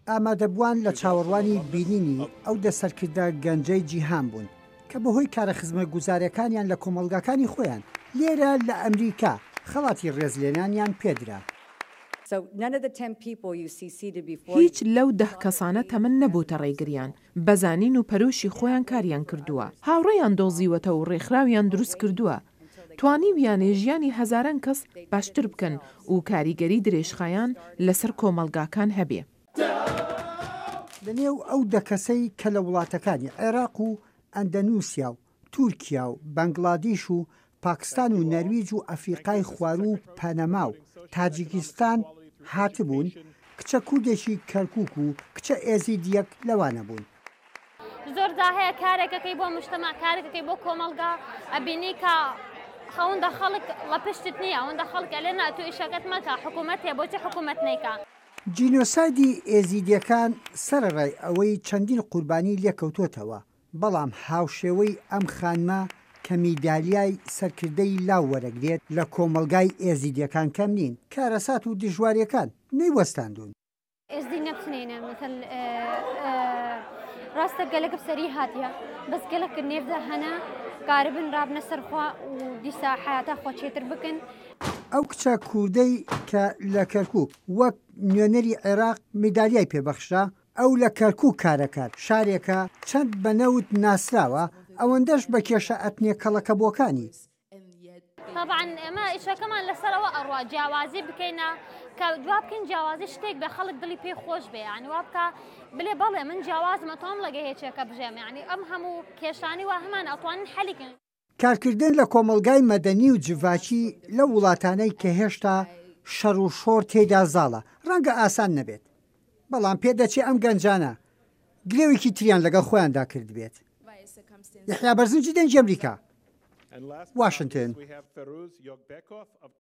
ئامادەبووان لە چاوەڕوانی بینینی ئەو دەسەرکردە گەنجەی جیهان بوون کە بەهۆی کارە خزمەت گوزارەکانیان لە کۆمەڵگاکانی خۆیان لێرە لە ئەمریکا خەڵاتی ڕێزلێنانیان پێدرا. هیچ لەو 10 کەسانە تەمەن نەبووتە ڕێگریان بەزانین و پەرۆشی خۆیان کاریان کردووە هاوڕێیان دۆزیوەتە و ڕێکخراویان دروست کردووە توانی ویانێ ژیانی هەزاران کەس باشتر بکەن و کاریگەری درێژخایان لەسەر کۆمەڵگاکان هەبێ. لەنێو ئەو 10 کەسەی کە لە وڵاتەکانی عێراق و ئەندەنووسیا و تورکیا و بەنگڵادیش و پاکستان و نەرویج و ئەفریقای خوار و پەنەما و تاجیکستان هاتبوون کچە کوردێکی کەرکووک و کچە ئێزیدیەک لەوانە بوون. زۆر هەیە کارێکەکەی بۆ مجتەمع کارێکەکەی بۆ کۆمەڵگا ئەبینی کە خەوەندە خەڵک لە پشتت نییە ئەوەندە خەڵکە لێنا تو ئیشەکەت مەکە حکوومەت هەیە بۆچی حکوومەت نیکە. جینۆسایدی ئێزیدیەکان سەرڕای ئەوەی چەندین قوربانی لێکەوتۆتەوە بەڵام هاوشێوەی ئەم خانمە کە میدالیای سەرکردەی لاو وەرەگرێت لە کۆمەلگای ئێزیدیەکان کەم نین کارەسات و دژواریەکان نەیوەستاندون. ئێزدی نەبچنێنە مثل ڕاستە گەلەکە سەری هاتیە بەس گەلەکە نێفدا هەنا قاربن رابنە سەرخوا و دیسا حیاتە خۆچێتر بکەن. ئەو کچە کوردەی کە لە کەرکووک وەک نوێنەری عێراق میدالیای پێبەخشرا ئەو لە کەرکووک کارەکات شارێکە چەند بەنەوت ناسراوە ئەوەندەش بە کێشە ئەتنێ کەڵەکە بۆکانی. طبعا ئێمە ئیشەکەمان لەسەرەوە ئەڕوا جیاوازی بکەینە کە دوا بکەین جیاوازی شتێک بە خەڵک دڵی پێی خۆش بێ ینی وا بکە بڵێ بەڵێ من جیاوازمە تۆم لەگە هێچێکە بژێم ینی ئەم هەموو کێشانی وا هەمان ئەتوانین حەلیکن. کارکردن لە کۆمەلگای مەدەنی و جڤاکی لە وڵاتانەی کە هێشتا شەڕ و شۆر تێدا زاڵە ڕەنگە ئاسان نەبێت بەڵام پێدەچێ ئەم گەنجانە گرێوێکی تریان لەگەڵ خۆیاندا کرد بێت. یحیا بەرزنجی دەنجی ئەمریکا واشنگتن.